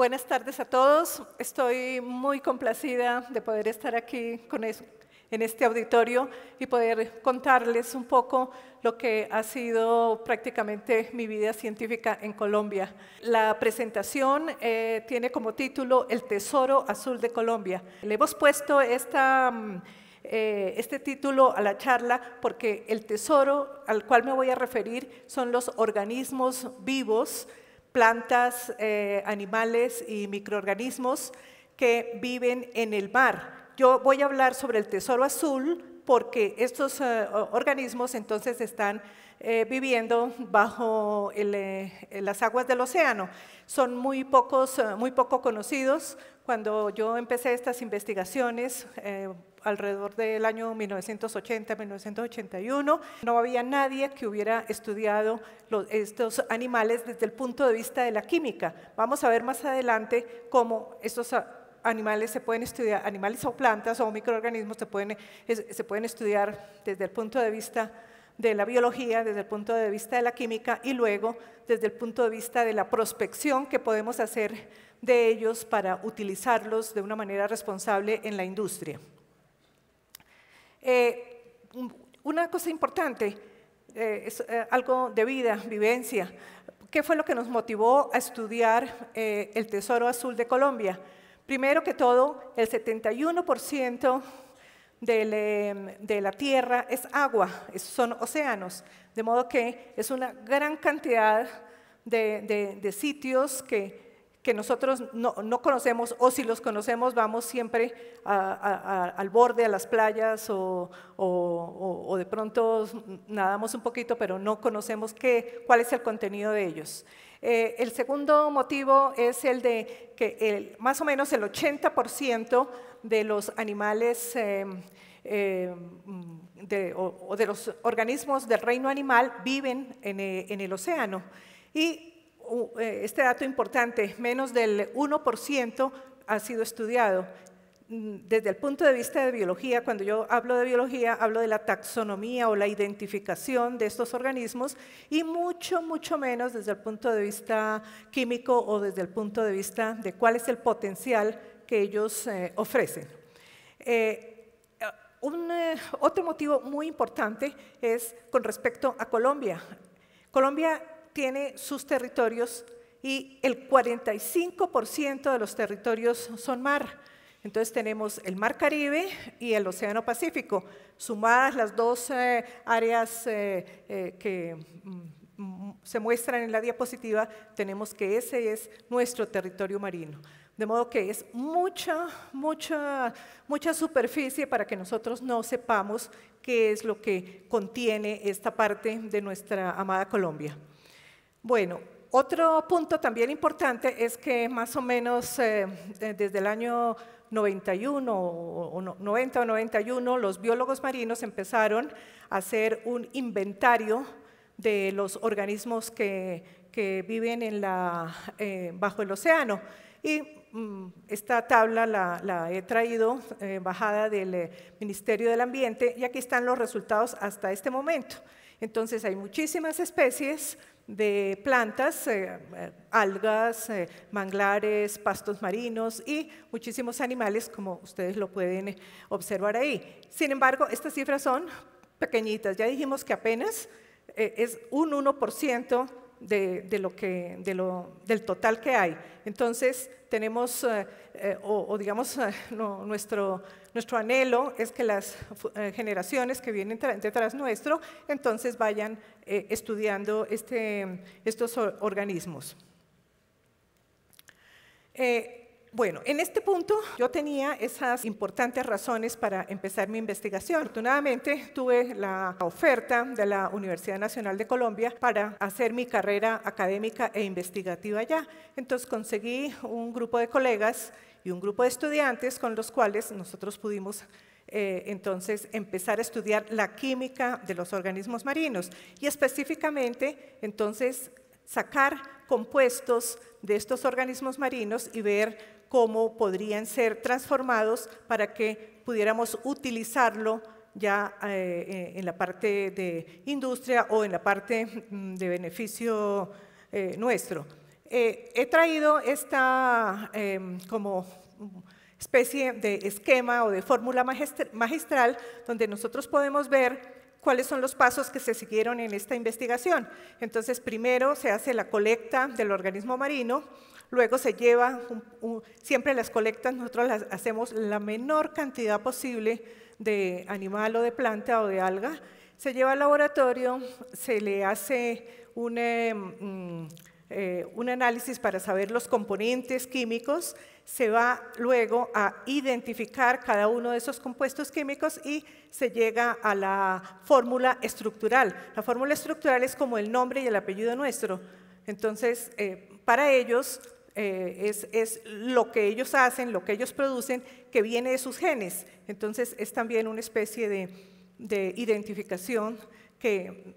Buenas tardes a todos. Estoy muy complacida de poder estar aquí en este auditorio y poder contarles un poco lo que ha sido prácticamente mi vida científica en Colombia. La presentación tiene como título El Tesoro Azul de Colombia. Le hemos puesto este título a la charla porque el tesoro al cual me voy a referir son los organismos vivos, plantas, animales y microorganismos que viven en el mar. Yo voy a hablar sobre el tesoro azul porque estos organismos entonces están viviendo bajo las aguas del océano. Son muy poco conocidos. Cuando yo empecé estas investigaciones, alrededor del año 1980-1981, no había nadie que hubiera estudiado estos animales desde el punto de vista de la química. Vamos a ver más adelante cómo estos animales se pueden estudiar, animales o plantas o microorganismos se pueden estudiar desde el punto de vista de la biología, desde el punto de vista de la química y luego desde el punto de vista de la prospección que podemos hacer de ellos para utilizarlos de una manera responsable en la industria. Una cosa importante es algo de vida, vivencia. ¿Qué fue lo que nos motivó a estudiar el Tesoro Azul de Colombia? Primero que todo, el 71% de la tierra es agua, son océanos, de modo que es una gran cantidad de sitios que nosotros no conocemos, o si los conocemos vamos siempre al borde, a las playas, o de pronto nadamos un poquito, pero no conocemos cuál es el contenido de ellos. El segundo motivo es el de que más o menos el 80% de los animales o de los organismos del reino animal viven en el océano. Y este dato importante, menos del 1% ha sido estudiado. Desde el punto de vista de biología, cuando yo hablo de biología, hablo de la taxonomía o la identificación de estos organismos y mucho menos desde el punto de vista químico o desde el punto de vista de cuál es el potencial que ellos ofrecen. Otro motivo muy importante es con respecto a Colombia. Colombia tiene sus territorios y el 45% de los territorios son mar. Entonces tenemos el Mar Caribe y el Océano Pacífico. Sumadas las dos áreas que se muestran en la diapositiva, tenemos que ese es nuestro territorio marino. De modo que es mucha superficie para que nosotros no sepamos qué es lo que contiene esta parte de nuestra amada Colombia. Bueno, otro punto también importante es que más o menos desde el año 91 o 90 o 91, los biólogos marinos empezaron a hacer un inventario de los organismos que viven bajo el océano. Y esta tabla la he traído bajada del Ministerio del Ambiente y aquí están los resultados hasta este momento. Entonces hay muchísimas especies de plantas, algas, manglares, pastos marinos y muchísimos animales, como ustedes lo pueden observar ahí. Sin embargo, estas cifras son pequeñitas. Ya dijimos que apenas es un 1% del total que hay. Entonces, tenemos, digamos, nuestro anhelo es que las generaciones que vienen detrás nuestro, entonces vayan estudiando estos organismos. Bueno, en este punto yo tenía esas importantes razones para empezar mi investigación. Afortunadamente tuve la oferta de la Universidad Nacional de Colombia para hacer mi carrera académica e investigativa allá. Entonces conseguí un grupo de colegas y un grupo de estudiantes con los cuales nosotros pudimos entonces empezar a estudiar la química de los organismos marinos y específicamente entonces sacar compuestos de estos organismos marinos y ver cómo podrían ser transformados para que pudiéramos utilizarlo ya en la parte de industria o en la parte de beneficio nuestro. He traído esta como especie de esquema o de fórmula magistral donde nosotros podemos ver cuáles son los pasos que se siguieron en esta investigación. Entonces, primero se hace la colecta del organismo marino, luego se lleva, siempre las colectas nosotros las hacemos la menor cantidad posible de animal o de planta o de alga, se lleva al laboratorio, se le hace un análisis para saber los componentes químicos, se va luego a identificar cada uno de esos compuestos químicos y se llega a la fórmula estructural. La fórmula estructural es como el nombre y el apellido nuestro. Entonces, para ellos es lo que ellos hacen, lo que ellos producen, que viene de sus genes. Entonces, es también una especie de identificación que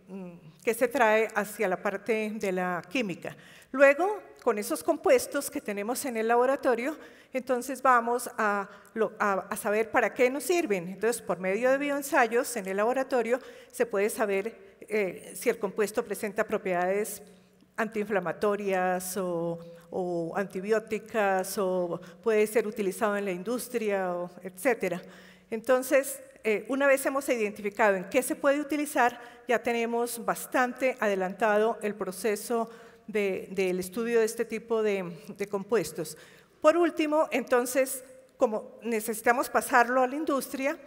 se trae hacia la parte de la química. Luego, con esos compuestos que tenemos en el laboratorio, entonces vamos a saber para qué nos sirven. Entonces, por medio de bioensayos en el laboratorio se puede saber si el compuesto presenta propiedades antiinflamatorias o antibióticas, o puede ser utilizado en la industria, etc. Entonces, una vez hemos identificado en qué se puede utilizar, ya tenemos bastante adelantado el proceso del estudio de este tipo de compuestos. Por último, entonces, como necesitamos pasarlo a la industria,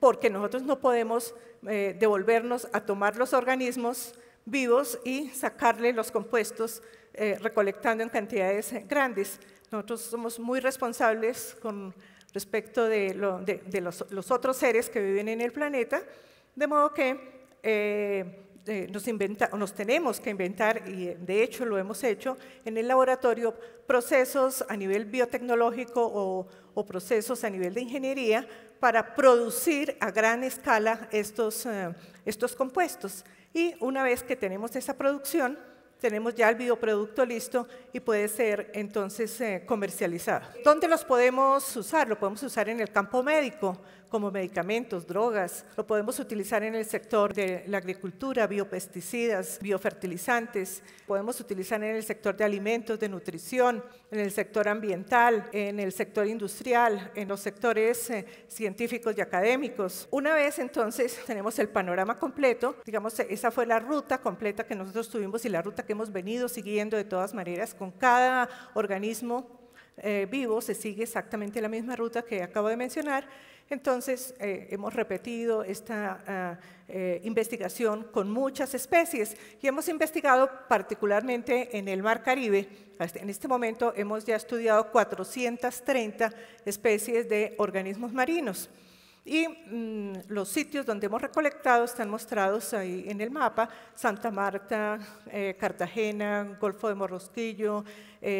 porque nosotros no podemos devolvernos a tomar los organismos vivos y sacarle los compuestos recolectando en cantidades grandes. Nosotros somos muy responsables con respecto de los otros seres que viven en el planeta, de modo que nos tenemos que inventar, y de hecho lo hemos hecho en el laboratorio, procesos a nivel biotecnológico o procesos a nivel de ingeniería para producir a gran escala estos compuestos. Y una vez que tenemos esa producción, tenemos ya el bioproducto listo y puede ser entonces comercializado. ¿Dónde los podemos usar? Lo podemos usar en el campo médico, como medicamentos, drogas. Lo podemos utilizar en el sector de la agricultura, biopesticidas, biofertilizantes. Podemos utilizar en el sector de alimentos, de nutrición, en el sector ambiental, en el sector industrial, en los sectores científicos y académicos. Una vez entonces tenemos el panorama completo, digamos, esa fue la ruta completa que nosotros tuvimos y la ruta que hemos venido siguiendo de todas maneras con cada organismo vivo, se sigue exactamente la misma ruta que acabo de mencionar. Entonces, hemos repetido esta investigación con muchas especies y hemos investigado particularmente en el Mar Caribe. En este momento hemos ya estudiado 430 especies de organismos marinos. Y los sitios donde hemos recolectado están mostrados ahí en el mapa: Santa Marta, Cartagena, Golfo de Morrosquillo,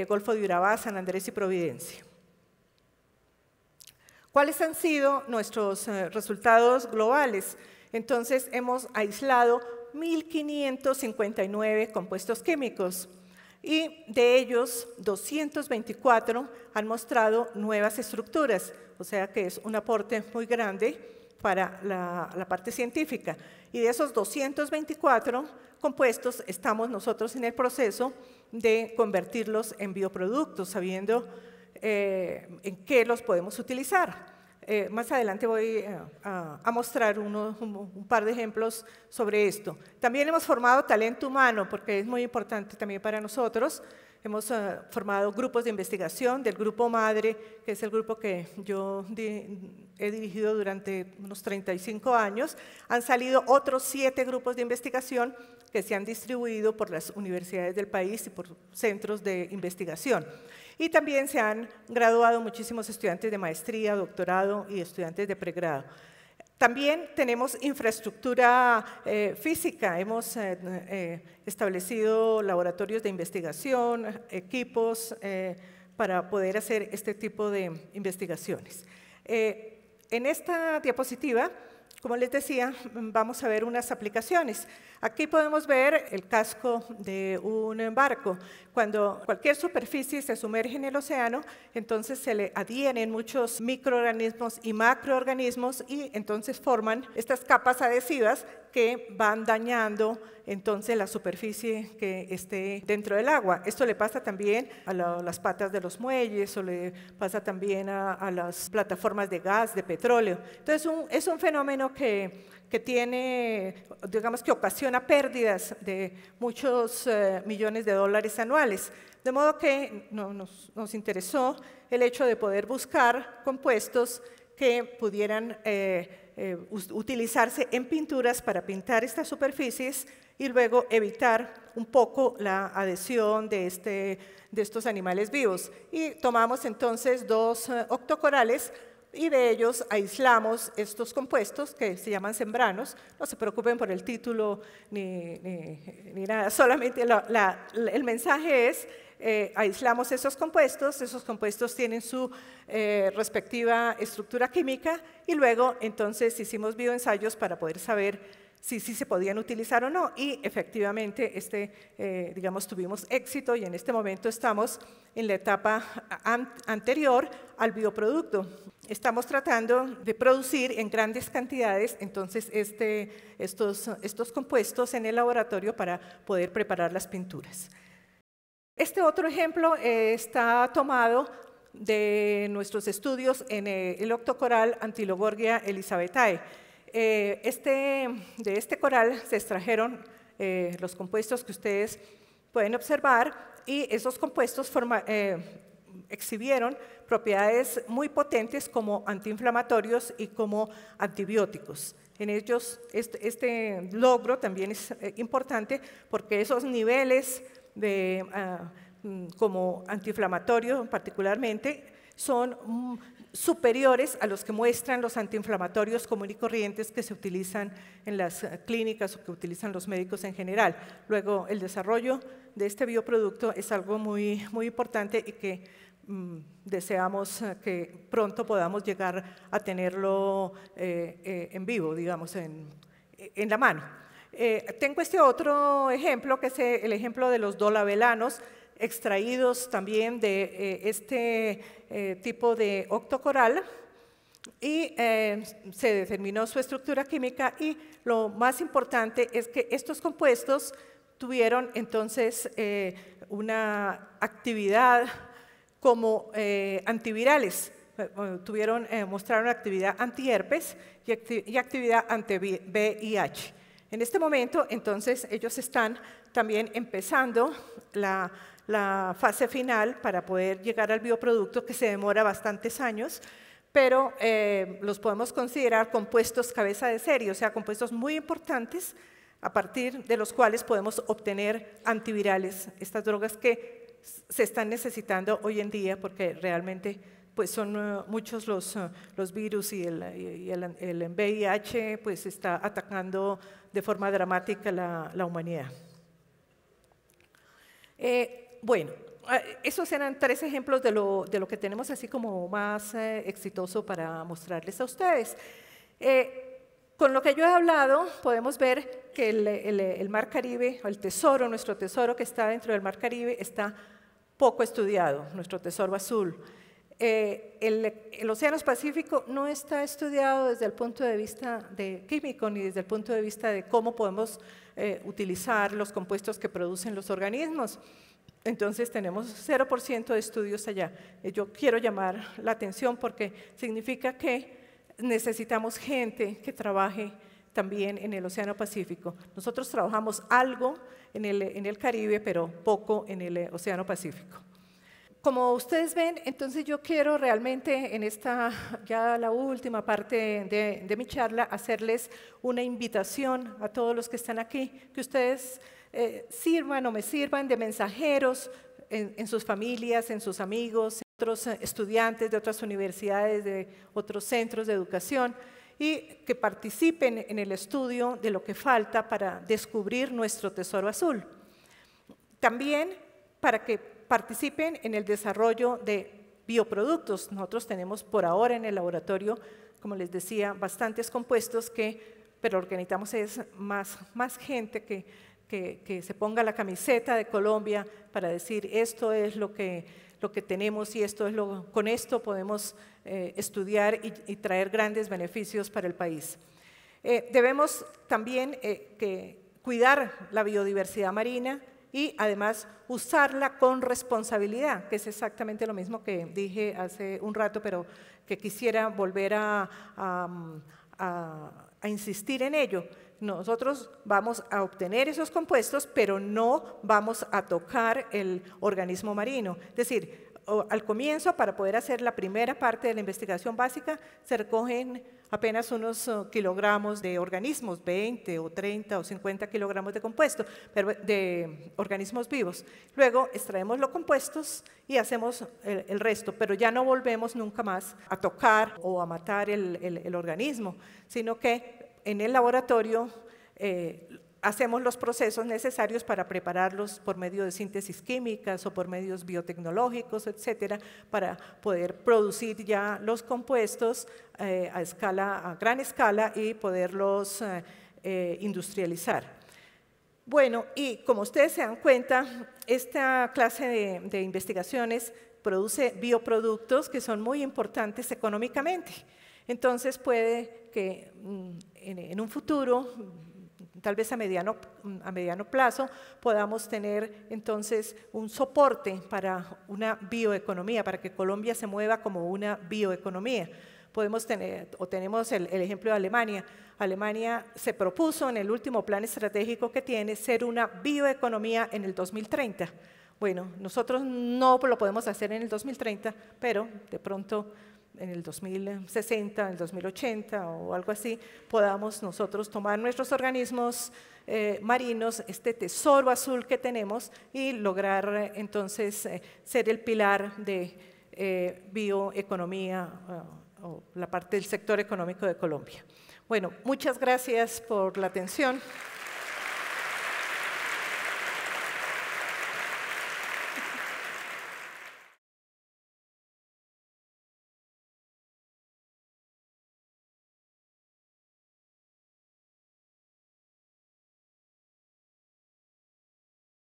Golfo de Urabá, San Andrés y Providencia. ¿Cuáles han sido nuestros resultados globales? Entonces, hemos aislado 1.559 compuestos químicos y de ellos 224 han mostrado nuevas estructuras, o sea que es un aporte muy grande para la parte científica. Y de esos 224 compuestos estamos nosotros en el proceso de convertirlos en bioproductos, sabiendo en qué los podemos utilizar. Más adelante voy a mostrar un par de ejemplos sobre esto. También hemos formado talento humano, porque es muy importante también para nosotros. Hemos formado grupos de investigación del Grupo Madre, que es el grupo que yo he dirigido durante unos 35 años. Han salido otros 7 grupos de investigación que se han distribuido por las universidades del país y por centros de investigación. Y también se han graduado muchísimos estudiantes de maestría, doctorado y estudiantes de pregrado. También tenemos infraestructura física, hemos establecido laboratorios de investigación, equipos para poder hacer este tipo de investigaciones. En esta diapositiva, como les decía, vamos a ver unas aplicaciones. Aquí podemos ver el casco de un barco. Cuando cualquier superficie se sumerge en el océano, entonces se le adhieren muchos microorganismos y macroorganismos y entonces forman estas capas adhesivas que van dañando entonces la superficie que esté dentro del agua. Esto le pasa también a las patas de los muelles o le pasa también a las plataformas de gas, de petróleo. Entonces es un fenómeno que tiene, digamos que ocasiona pérdidas de muchos millones de dólares anuales. De modo que nos interesó el hecho de poder buscar compuestos que pudieran utilizarse en pinturas para pintar estas superficies y luego evitar un poco la adhesión de estos animales vivos. Y tomamos entonces 2 octocorales y de ellos aislamos estos compuestos que se llaman sembranos. No se preocupen por el título ni nada, solamente el mensaje es aislamos esos compuestos tienen su respectiva estructura química y luego entonces hicimos bioensayos para poder saber si se podían utilizar o no y efectivamente digamos, tuvimos éxito y en este momento estamos en la etapa anterior al bioproducto. Estamos tratando de producir en grandes cantidades entonces estos compuestos en el laboratorio para poder preparar las pinturas. Este otro ejemplo está tomado de nuestros estudios en el octocoral Antilogorgia elizabethae. De este coral se extrajeron los compuestos que ustedes pueden observar y esos compuestos exhibieron propiedades muy potentes como antiinflamatorios y como antibióticos. En ellos este logro también es importante porque esos niveles como antiinflamatorio particularmente son superiores a los que muestran los antiinflamatorios comunes y corrientes que se utilizan en las clínicas o que utilizan los médicos en general. Luego, el desarrollo de este bioproducto es algo muy, muy importante y que deseamos que pronto podamos llegar a tenerlo en vivo, digamos, en la mano. Tengo este otro ejemplo, que es el ejemplo de los dolabelanos, extraídos también de este tipo de octocoral y se determinó su estructura química y lo más importante es que estos compuestos tuvieron entonces una actividad como antivirales, mostraron actividad antiherpes y actividad anti-VIH. En este momento, entonces, ellos están también empezando la fase final para poder llegar al bioproducto que se demora bastantes años, pero los podemos considerar compuestos cabeza de serie, o sea, compuestos muy importantes a partir de los cuales podemos obtener antivirales, estas drogas que se están necesitando hoy en día porque realmente pues son muchos los virus y el VIH pues está atacando de forma dramática la humanidad. Bueno, esos eran 3 ejemplos de lo que tenemos así como más exitoso para mostrarles a ustedes. Con lo que yo he hablado, podemos ver que el Mar Caribe, el tesoro, nuestro tesoro que está dentro del Mar Caribe, está poco estudiado, nuestro tesoro azul. El Océano Pacífico no está estudiado desde el punto de vista químico ni desde el punto de vista de cómo podemos utilizar los compuestos que producen los organismos. Entonces tenemos 0% de estudios allá. Yo quiero llamar la atención porque significa que necesitamos gente que trabaje también en el Océano Pacífico. Nosotros trabajamos algo en el Caribe, pero poco en el Océano Pacífico. Como ustedes ven, entonces yo quiero realmente en esta, ya la última parte de mi charla, hacerles una invitación a todos los que están aquí, que ustedes sirvan o me sirvan de mensajeros en sus familias, en sus amigos, en otros estudiantes de otras universidades, de otros centros de educación, y que participen en el estudio de lo que falta para descubrir nuestro tesoro azul. También para que participen en el desarrollo de bioproductos. Nosotros tenemos por ahora en el laboratorio, como les decía, bastantes compuestos pero lo que necesitamos es más gente que se ponga la camiseta de Colombia para decir esto es lo que tenemos y con esto podemos estudiar y traer grandes beneficios para el país. Debemos también cuidar la biodiversidad marina y además usarla con responsabilidad, que es exactamente lo mismo que dije hace un rato, pero que quisiera volver a insistir en ello. Nosotros vamos a obtener esos compuestos, pero no vamos a tocar el organismo marino. Es decir, al comienzo, para poder hacer la primera parte de la investigación básica, se recogen apenas unos kilogramos de organismos, 20 o 30 o 50 kilogramos de compuesto, pero de organismos vivos. Luego extraemos los compuestos y hacemos el resto, pero ya no volvemos nunca más a tocar o a matar el organismo, sino que en el laboratorio hacemos los procesos necesarios para prepararlos por medio de síntesis químicas o por medios biotecnológicos, etcétera, para poder producir ya los compuestos a gran escala y poderlos industrializar. Bueno, y como ustedes se dan cuenta, esta clase de investigaciones produce bioproductos que son muy importantes económicamente. Entonces puede que en un futuro, tal vez a mediano plazo, podamos tener entonces un soporte para una bioeconomía, para que Colombia se mueva como una bioeconomía. Podemos tener, o tenemos el ejemplo de Alemania. Alemania se propuso en el último plan estratégico que tiene ser una bioeconomía en el 2030. Bueno, nosotros no lo podemos hacer en el 2030, pero de pronto en el 2060, en el 2080 o algo así, podamos nosotros tomar nuestros organismos marinos, este tesoro azul que tenemos, y lograr entonces ser el pilar de bioeconomía o la parte del sector económico de Colombia. Bueno, muchas gracias por la atención.